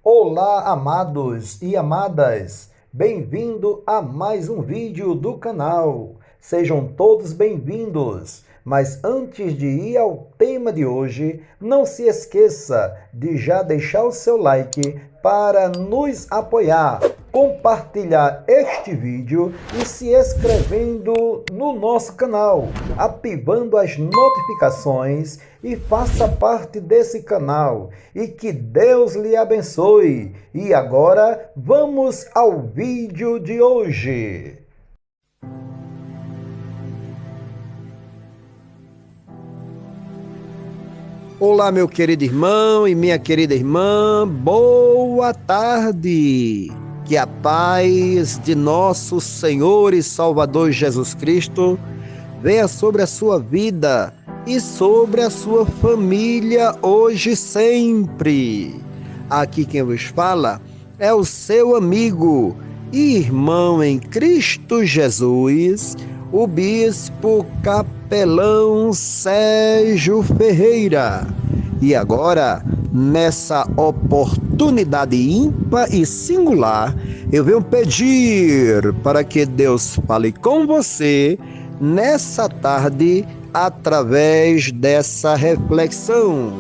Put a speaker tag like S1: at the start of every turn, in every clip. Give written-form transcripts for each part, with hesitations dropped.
S1: Olá, amados e amadas! Bem-vindo a mais um vídeo do canal. Sejam todos bem-vindos. Mas antes de ir ao tema de hoje, não se esqueça de já deixar o seu like para nos apoiar, compartilhar este vídeo e se inscrevendo no nosso canal, ativando as notificações e faça parte desse canal. E que Deus lhe abençoe. E agora vamos ao vídeo de hoje.
S2: Olá, meu querido irmão e minha querida irmã, boa tarde! Que a paz de nosso Senhor e Salvador Jesus Cristo venha sobre a sua vida e sobre a sua família hoje e sempre. Aqui quem vos fala é o seu amigo e irmão em Cristo Jesus, o bispo capelão Sérgio Ferreira. E agora, nessa oportunidade ímpar e singular, eu venho pedir para que Deus fale com você nessa tarde através dessa reflexão.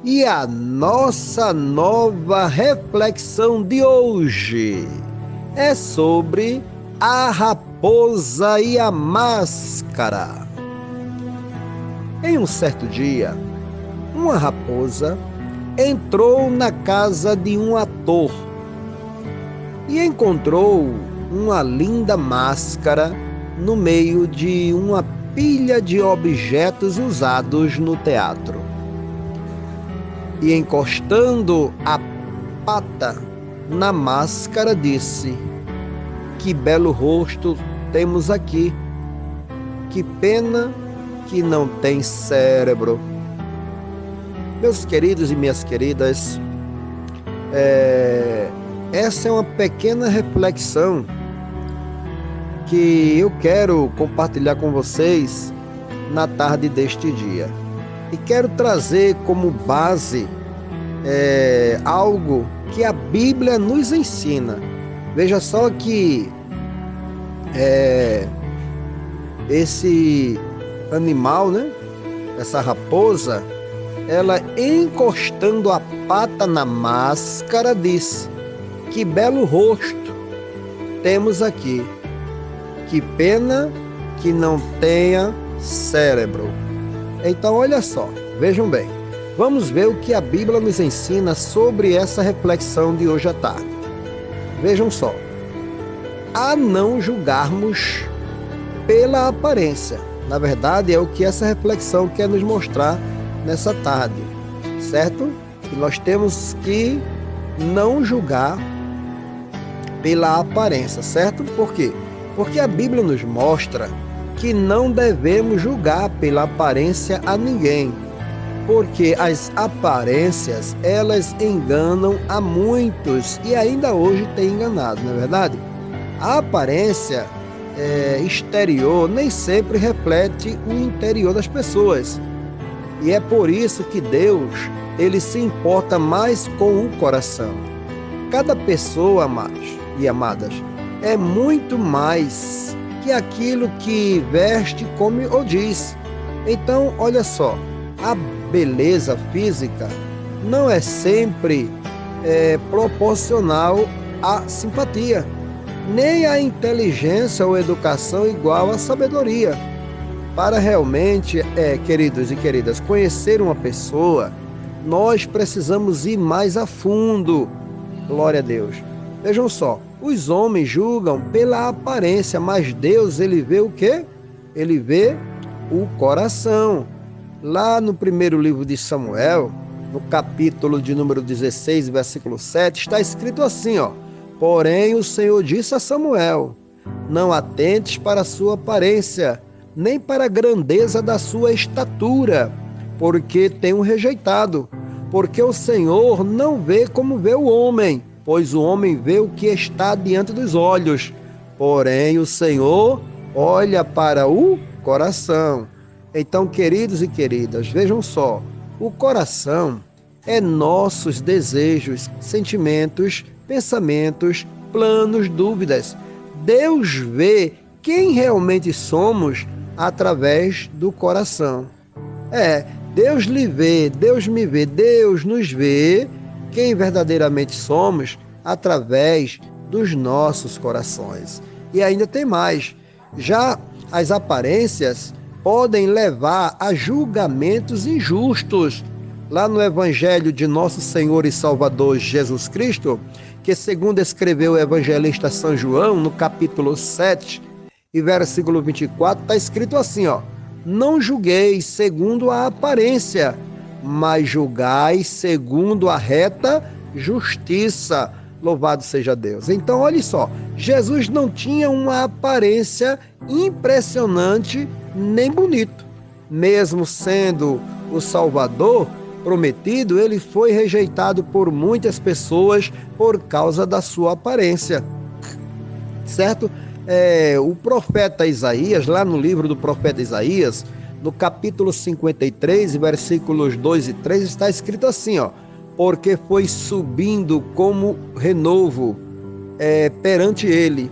S2: E a nossa nova reflexão de hoje é sobre a raposa e a máscara. Em um certo dia, uma raposa entrou na casa de um ator e encontrou uma linda máscara no meio de uma pilha de objetos usados no teatro. E encostando a pata na máscara, disse: "Que belo rosto temos aqui. Que pena que não tem cérebro." Meus queridos e minhas queridas, essa é uma pequena reflexão que eu quero compartilhar com vocês na tarde deste dia. E quero trazer como base algo que a Bíblia nos ensina. Veja só que esse animal, né? Essa raposa, ela encostando a pata na máscara, disse: "Que belo rosto temos aqui. Que pena que não tenha cérebro." Então, olha só, vejam bem. Vamos ver o que a Bíblia nos ensina sobre essa reflexão de hoje à tarde. Vejam só. A não julgarmos pela aparência. Na verdade, é o que essa reflexão quer nos mostrar nessa tarde, certo? Que nós temos que não julgar pela aparência, certo? Por quê? Porque a Bíblia nos mostra que não devemos julgar pela aparência a ninguém, porque as aparências, elas enganam a muitos e ainda hoje tem enganado, não é verdade? A aparência exterior nem sempre reflete o interior das pessoas. E é por isso que Deus, ele se importa mais com o coração. Cada pessoa, amados e amadas, é muito mais que aquilo que veste, come ou diz. Então, olha só, a beleza física não é sempre proporcional à simpatia, nem a inteligência ou educação igual à sabedoria. Para realmente, queridos e queridas, conhecer uma pessoa, nós precisamos ir mais a fundo. Glória a Deus. Vejam só, os homens julgam pela aparência, mas Deus, ele vê o quê? Ele vê o coração. Lá no primeiro livro de Samuel, no capítulo de número 16, versículo 7, está escrito assim, ó: "Porém o Senhor disse a Samuel: não atentes para a sua aparência, nem para a grandeza da sua estatura, porque tenho rejeitado. Porque o Senhor não vê como vê o homem, pois o homem vê o que está diante dos olhos. Porém o Senhor olha para o coração." Então, queridos e queridas, vejam só, o coração é nossos desejos, sentimentos, pensamentos, planos, dúvidas. Deus vê quem realmente somos através do coração. Deus lhe vê, Deus me vê, Deus nos vê quem verdadeiramente somos através dos nossos corações. E ainda tem mais. Já as aparências podem levar a julgamentos injustos. Lá no Evangelho de nosso Senhor e Salvador Jesus Cristo, que segundo escreveu o evangelista São João, no capítulo 7 e versículo 24, está escrito assim, não julgueis segundo a aparência, mas julgai segundo a reta justiça. Louvado seja Deus. Então, olha só, Jesus não tinha uma aparência impressionante nem bonito. Mesmo sendo o Salvador prometido, ele foi rejeitado por muitas pessoas por causa da sua aparência. Certo? O profeta Isaías, lá no livro do profeta Isaías, no capítulo 53, versículos 2 e 3, está escrito assim, porque foi subindo como renovo perante ele,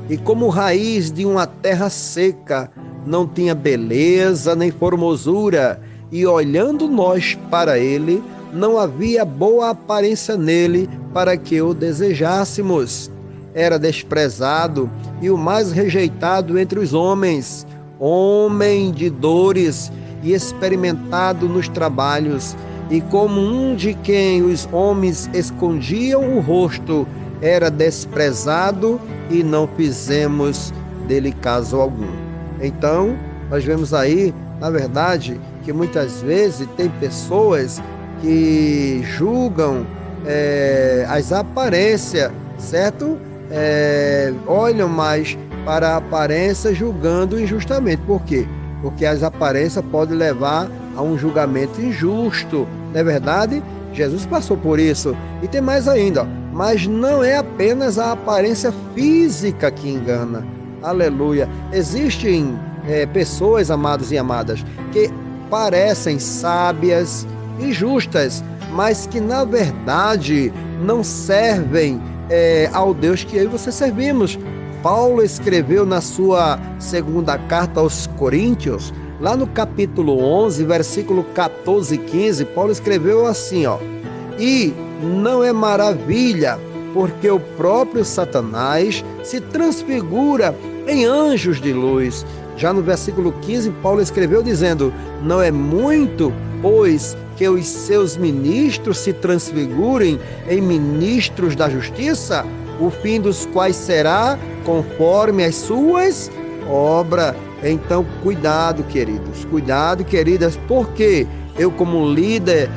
S2: e como raiz de uma terra seca, não tinha beleza nem formosura, e olhando nós para ele, não havia boa aparência nele para que o desejássemos. Era desprezado e o mais rejeitado entre os homens, homem de dores e experimentado nos trabalhos, e como um de quem os homens escondiam o rosto, era desprezado e não fizemos dele caso algum. Então, nós vemos aí, na verdade, que muitas vezes tem pessoas que julgam as aparências, certo? Olham mais para a aparência julgando injustamente. Por quê? Porque as aparências podem levar a um julgamento injusto, não é verdade? Jesus passou por isso. E tem mais ainda, mas não é apenas a aparência física que engana. Aleluia. Existem pessoas, amados e amadas, que parecem sábias e justas, mas que na verdade não servem ao Deus que eu e você servimos. Paulo escreveu na sua segunda carta aos Coríntios, lá no capítulo 11, versículo 14 e 15, Paulo escreveu assim, e não é maravilha, porque o próprio Satanás se transfigura em anjos de luz. Já no versículo 15, Paulo escreveu dizendo, não é muito, pois, que os seus ministros se transfigurem em ministros da justiça, o fim dos quais será conforme as suas obras. Então, cuidado, queridos, cuidado, queridas, porque eu, como líder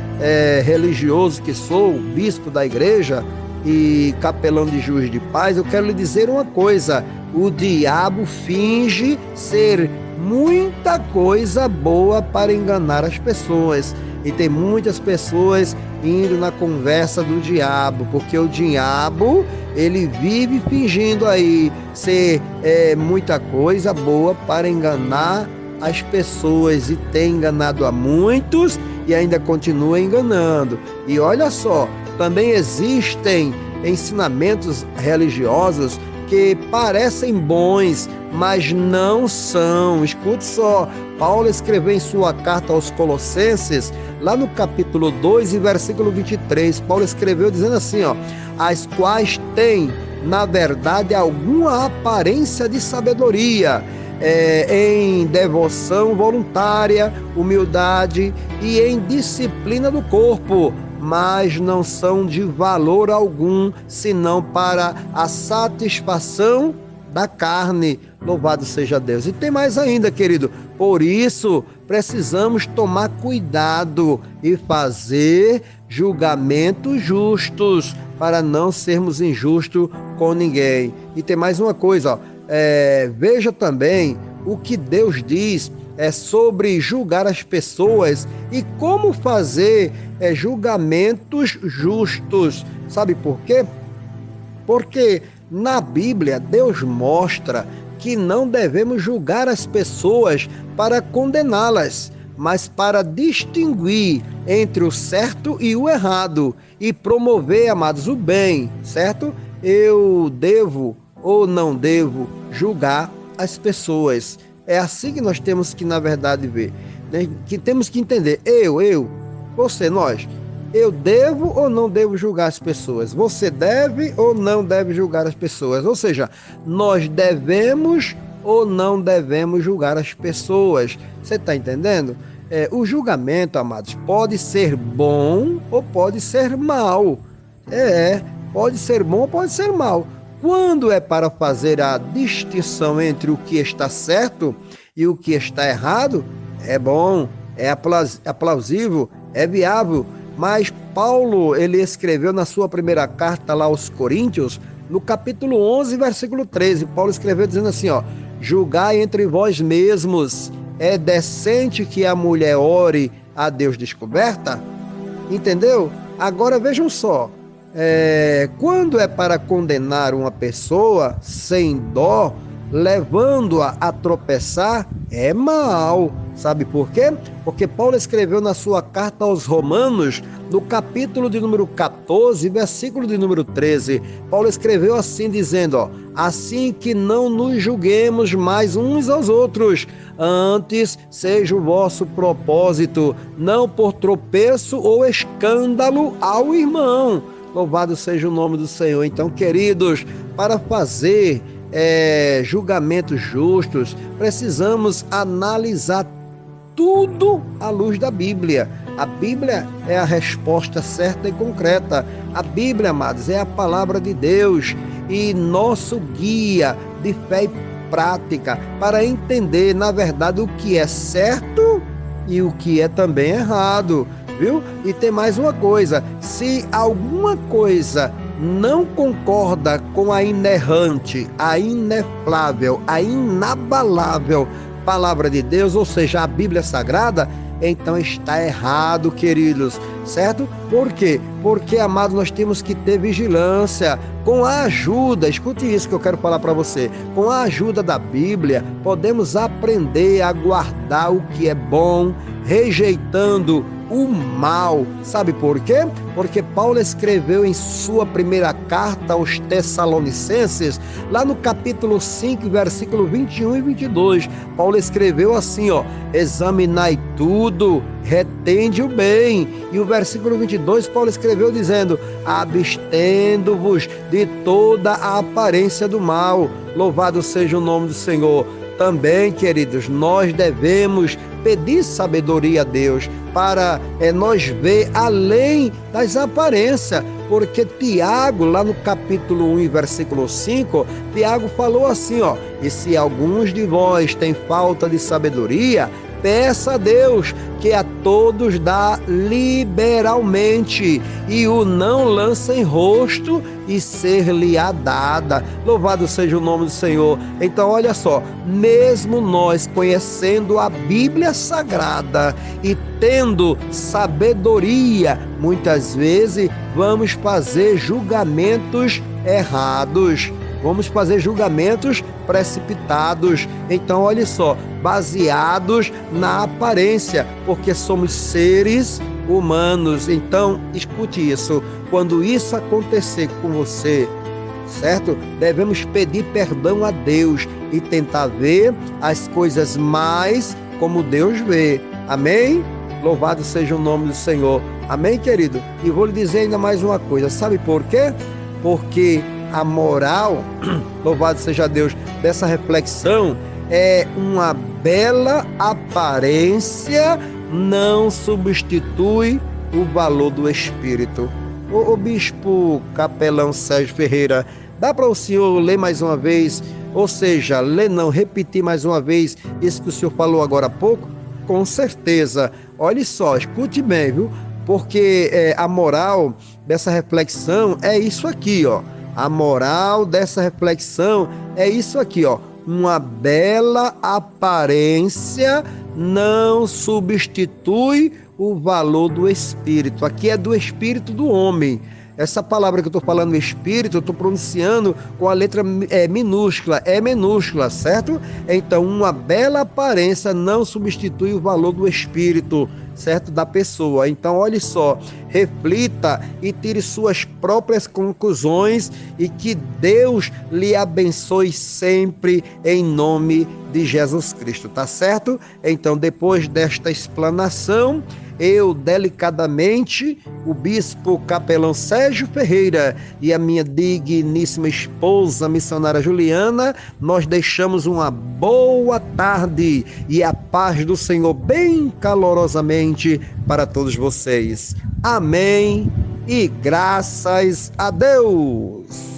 S2: religioso que sou, bispo da igreja e capelão de Juiz de Paz, eu quero lhe dizer uma coisa: o diabo finge ser muita coisa boa para enganar as pessoas. E tem muitas pessoas indo na conversa do diabo, porque o diabo, ele vive fingindo aí ser muita coisa boa para enganar as pessoas, e tem enganado a muitos e ainda continua enganando. E olha só, também existem ensinamentos religiosos que parecem bons, mas não são. Escute só, Paulo escreveu em sua carta aos Colossenses, lá no capítulo 2 e versículo 23, Paulo escreveu dizendo assim, as quais têm, na verdade, alguma aparência de sabedoria, em devoção voluntária, humildade e em disciplina do corpo, mas não são de valor algum, senão para a satisfação da carne. Louvado seja Deus. E tem mais ainda, querido. Por isso, precisamos tomar cuidado e fazer julgamentos justos, para não sermos injustos com ninguém. E tem mais uma coisa, veja também o que Deus diz sobre julgar as pessoas e como fazer julgamentos justos. Sabe por quê? Porque na Bíblia Deus mostra que não devemos julgar as pessoas para condená-las, mas para distinguir entre o certo e o errado e promover, amados, o bem, certo? Eu devo ou não devo julgar as pessoas. É assim que nós temos que, na verdade, ver, né? Que temos que entender, você, nós. Eu devo ou não devo julgar as pessoas? Você deve ou não deve julgar as pessoas? Ou seja, nós devemos ou não devemos julgar as pessoas? Você está entendendo? O julgamento, amados, pode ser bom ou pode ser mal. Pode ser bom ou pode ser mal. Quando é para fazer a distinção entre o que está certo e o que está errado, é bom, é aplausível, é viável. Mas Paulo, ele escreveu na sua primeira carta lá aos Coríntios, no capítulo 11, versículo 13, Paulo escreveu dizendo assim, julgai entre vós mesmos, é decente que a mulher ore a Deus descoberta? Entendeu? Agora vejam só, quando é para condenar uma pessoa sem dó, levando-a a tropeçar, é mal. Sabe por quê? Porque Paulo escreveu na sua carta aos Romanos, no capítulo de número 14, versículo de número 13, Paulo escreveu assim, dizendo, assim que não nos julguemos mais uns aos outros, antes seja o vosso propósito, não por tropeço ou escândalo ao irmão. Louvado seja o nome do Senhor. Então, queridos, para fazer julgamentos justos, precisamos analisar tudo à luz da Bíblia. A Bíblia é a resposta certa e concreta. A Bíblia, amados, é a palavra de Deus e nosso guia de fé e prática para entender, na verdade, o que é certo e o que é também errado, viu? E tem mais uma coisa, se alguma coisa não concorda com a inerrante, a ineflável, a inabalável palavra de Deus, ou seja, a Bíblia Sagrada, então está errado, queridos, certo? Por quê? Porque, amados, nós temos que ter vigilância. Com a ajuda, escute isso que eu quero falar para você, com a ajuda da Bíblia, podemos aprender a guardar o que é bom, rejeitando o mal. Sabe por quê? Porque Paulo escreveu em sua primeira carta aos Tessalonicenses, lá no capítulo 5, versículo 21 e 22, Paulo escreveu assim, examinai tudo, retende o bem. E o versículo 22, Paulo escreveu dizendo, abstendo-vos de toda a aparência do mal. Louvado seja o nome do Senhor. Também, queridos, nós devemos pedir sabedoria a Deus para nós ver além das aparências, porque Tiago, lá no capítulo 1, versículo 5, Tiago falou assim, e se alguns de vós têm falta de sabedoria, peça a Deus, que a todos dá liberalmente, e o não lança em rosto, e ser-lhe-á dada. Louvado seja o nome do Senhor. Então, olha só, mesmo nós conhecendo a Bíblia Sagrada e tendo sabedoria, muitas vezes vamos fazer julgamentos errados. Vamos fazer julgamentos precipitados. Então, olha só, baseados na aparência, porque somos seres humanos. Então, escute isso. Quando isso acontecer com você, certo? Devemos pedir perdão a Deus e tentar ver as coisas mais como Deus vê. Amém? Louvado seja o nome do Senhor. Amém, querido? E vou lhe dizer ainda mais uma coisa. Sabe por quê? Porque a moral, louvado seja Deus, dessa reflexão é uma bela aparência, não substitui o valor do Espírito. O bispo capelão Sérgio Ferreira, dá para o senhor ler mais uma vez, ou seja, ler não, repetir mais uma vez isso que o senhor falou agora há pouco? Com certeza. Olha só, escute bem, viu? Porque a moral dessa reflexão é isso aqui, A moral dessa reflexão é isso aqui, Uma bela aparência não substitui o valor do Espírito. Aqui é do Espírito do homem. Essa palavra que eu estou falando, espírito, eu estou pronunciando com a letra minúscula, minúscula, certo? Então, uma bela aparência não substitui o valor do espírito, certo? Da pessoa. Então, olhe só, reflita e tire suas próprias conclusões e que Deus lhe abençoe sempre em nome de Jesus Cristo, tá certo? Então, depois desta explanação, eu delicadamente, o bispo capelão Sérgio Ferreira e a minha digníssima esposa missionária Juliana, nós deixamos uma boa tarde e a paz do Senhor bem calorosamente para todos vocês. Amém e graças a Deus.